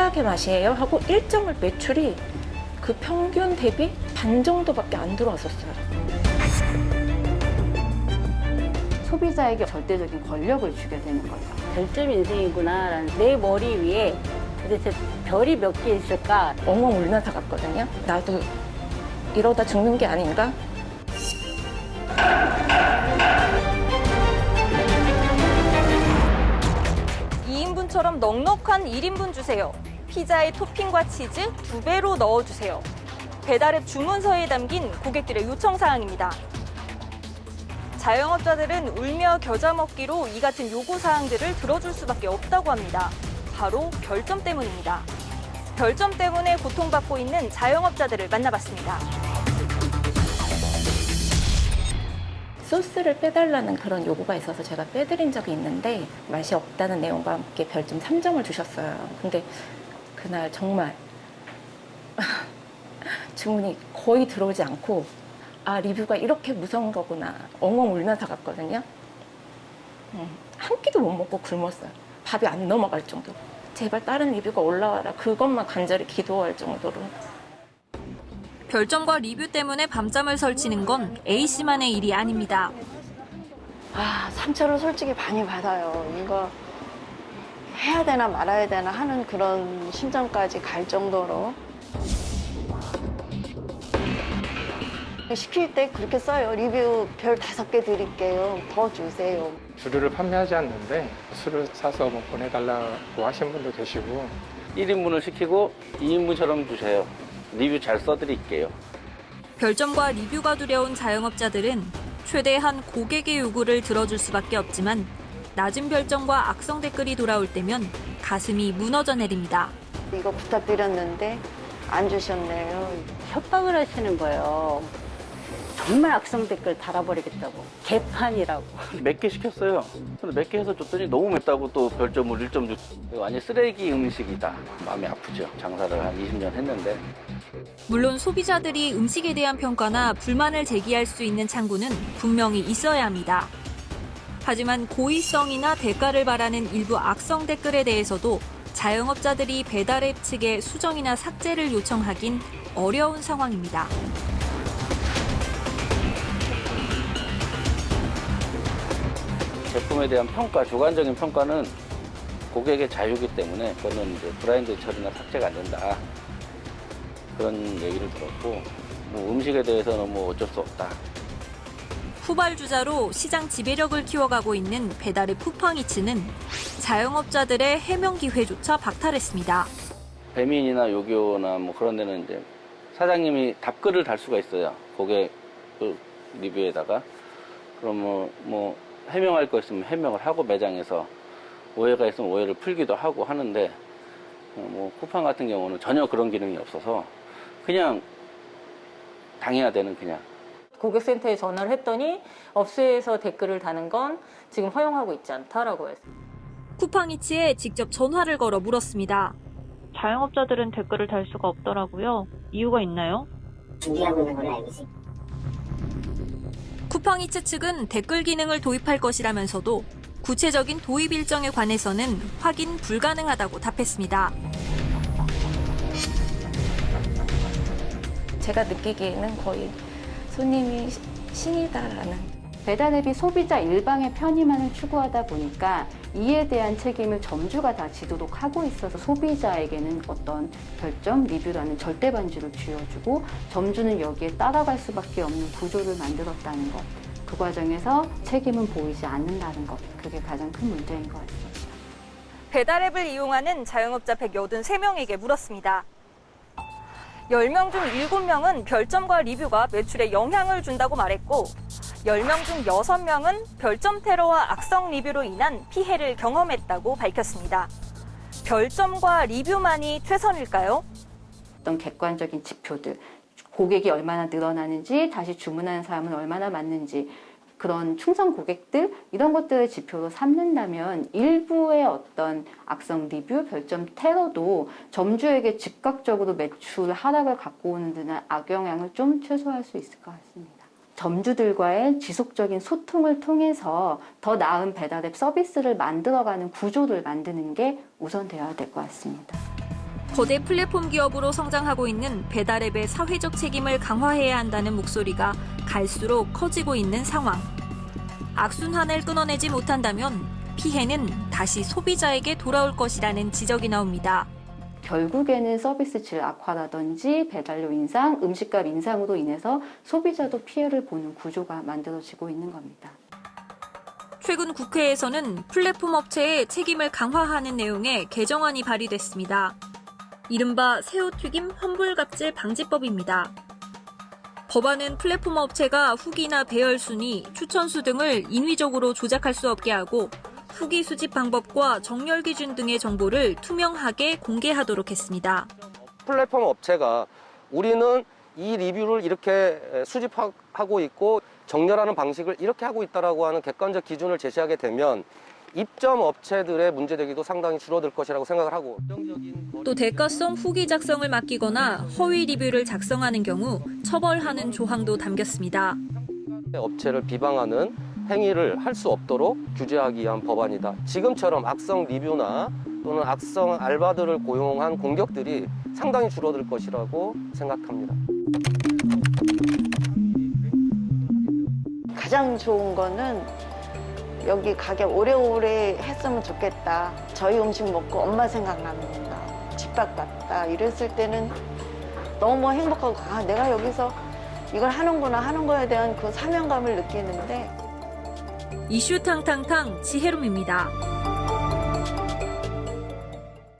최악의 맛이에요 하고 일정을 매출이 그 평균 대비 반 정도밖에 안 들어왔었어요. 소비자에게 절대적인 권력을 주게 되는 거죠. 별점 인생이구나. 내 머리 위에 도대체 별이 몇 개 있을까? 엉엉 울면서 갔거든요. 나도 이러다 죽는 게 아닌가? 처럼 넉넉한 1인분 주세요. 피자에 토핑과 치즈 2배로 넣어주세요. 배달앱 주문서에 담긴 고객들의 요청사항입니다. 자영업자들은 울며 겨자 먹기로 이 같은 요구사항들을 들어줄 수밖에 없다고 합니다. 바로 별점 때문입니다. 별점 때문에 고통받고 있는 자영업자들을 만나봤습니다. 소스를 빼달라는 그런 요구가 있어서 제가 빼드린 적이 있는데 맛이 없다는 내용과 함께 별점 3점을 주셨어요. 근데 그날 정말 주문이 거의 들어오지 않고 아 리뷰가 이렇게 무서운 거구나 엉엉 울면서 갔거든요. 한 끼도 못 먹고 굶었어요. 밥이 안 넘어갈 정도로. 제발 다른 리뷰가 올라와라. 그것만 간절히 기도할 정도로. 별점과 리뷰 때문에 밤잠을 설치는 건 A씨만의 일이 아닙니다. 상처를 솔직히 많이 받아요. 이거 해야 되나 말아야 되나 하는 그런 심정까지 갈 정도로. 시킬 때 그렇게 써요. 리뷰 별 5개 드릴게요. 더 주세요. 주류를 판매하지 않는데 술을 사서 뭐 보내달라고 하신 분도 계시고 1인분을 시키고 2인분처럼 주세요. 리뷰 잘 써드릴게요. 별점과 리뷰가 두려운 자영업자들은 최대한 고객의 요구를 들어줄 수밖에 없지만 낮은 별점과 악성 댓글이 돌아올 때면 가슴이 무너져 내립니다. 이거 부탁드렸는데 안 주셨네요. 협박을 하시는 거예요. 정말 악성 댓글 달아버리겠다고. 개판이라고. 몇 개 시켰어요. 근데 몇 개 해서 줬더니 너무 맵다고 또 별점을 1점 주. 완전 쓰레기 음식이다. 마음이 아프죠. 장사를 한 20년 했는데. 물론 소비자들이 음식에 대한 평가나 불만을 제기할 수 있는 창구는 분명히 있어야 합니다. 하지만 고의성이나 대가를 바라는 일부 악성 댓글에 대해서도 자영업자들이 배달앱 측에 수정이나 삭제를 요청하긴 어려운 상황입니다. 제품에 대한 평가, 주관적인 평가는 고객의 자유이기 때문에 그거는 이제 브라인드 처리나 삭제가 안 된다. 그런 얘기를 들었고 뭐 음식에 대해서는 뭐 어쩔 수 없다. 후발주자로 시장 지배력을 키워가고 있는 배달앱 쿠팡이츠는 자영업자들의 해명 기회조차 박탈했습니다. 배민이나 요교나 뭐 그런 데는 이제 사장님이 답글을 달 수가 있어요. 고객 그 리뷰에다가. 그럼 뭐 해명할 거 있으면 해명을 하고 매장에서 오해가 있으면 오해를 풀기도 하고 하는데 뭐 쿠팡 같은 경우는 전혀 그런 기능이 없어서 그냥 당해야 되는 그냥. 고객센터에 전화를 했더니 업소에서 댓글을 다는 건 지금 허용하고 있지 않다라고 했어요. 쿠팡이츠에 직접 전화를 걸어 물었습니다. 자영업자들은 댓글을 달 수가 없더라고요. 이유가 있나요? 준비하고 있는 걸로 알고 있어요. 쿠팡이츠 측은 댓글 기능을 도입할 것이라면서도 구체적인 도입 일정에 관해서는 확인 불가능하다고 답했습니다. 제가 느끼기에는 거의 손님이 신이다라는. 배달앱이 소비자 일방의 편의만을 추구하다 보니까 이에 대한 책임을 점주가 다 지도록 하고 있어서 소비자에게는 어떤 별점, 리뷰라는 절대 반주를 쥐어주고 점주는 여기에 따라갈 수밖에 없는 구조를 만들었다는 것. 그 과정에서 책임은 보이지 않는다는 것. 그게 가장 큰 문제인 것 같습니다. 배달앱을 이용하는 자영업자 183명에게 물었습니다. 10명 중 7명은 별점과 리뷰가 매출에 영향을 준다고 말했고 10명 중 6명은 별점 테러와 악성 리뷰로 인한 피해를 경험했다고 밝혔습니다. 별점과 리뷰만이 최선일까요? 어떤 객관적인 지표들, 고객이 얼마나 늘어나는지, 다시 주문하는 사람은 얼마나 많는지, 그런 충성 고객들 이런 것들을 지표로 삼는다면 일부의 어떤 악성 리뷰, 별점 테러도 점주에게 즉각적으로 매출 하락을 갖고 오는 듯한 악영향을 좀 최소화할 수 있을 것 같습니다. 점주들과의 지속적인 소통을 통해서 더 나은 배달앱 서비스를 만들어가는 구조를 만드는 게 우선되어야 될 것 같습니다. 거대 플랫폼 기업으로 성장하고 있는 배달앱의 사회적 책임을 강화해야 한다는 목소리가 갈수록 커지고 있는 상황. 악순환을 끊어내지 못한다면 피해는 다시 소비자에게 돌아올 것이라는 지적이 나옵니다. 결국에는 서비스 질 악화라든지 배달료 인상, 음식값 인상으로 인해서 소비자도 피해를 보는 구조가 만들어지고 있는 겁니다. 최근 국회에서는 플랫폼 업체의 책임을 강화하는 내용의 개정안이 발의됐습니다. 이른바 새우튀김 환불갑질 방지법입니다. 법안은 플랫폼 업체가 후기나 배열 순위, 추천수 등을 인위적으로 조작할 수 없게 하고 후기 수집 방법과 정렬 기준 등의 정보를 투명하게 공개하도록 했습니다. 플랫폼 업체가 우리는 이 리뷰를 이렇게 수집하고 있고 정렬하는 방식을 이렇게 하고 있다라고 하는 객관적 기준을 제시하게 되면 입점 업체들의 문제제기도 상당히 줄어들 것이라고 생각을 하고 또 대가성 후기 작성을 맡기거나 허위 리뷰를 작성하는 경우 처벌하는 조항도 담겼습니다. 업체를 비방하는 행위를 할 수 없도록 규제하기 위한 법안이다. 지금처럼 악성 리뷰나 또는 악성 알바들을 고용한 공격들이 상당히 줄어들 것이라고 생각합니다. 가장 좋은 거는 여기 가게 오래오래 했으면 좋겠다. 저희 음식 먹고 엄마 생각납니다. 집밥 같다. 이랬을 때는 너무 행복하고 내가 여기서 이걸 하는구나 하는 거에 대한 그 사명감을 느끼는데 이슈 탕탕탕 지혜롬입니다.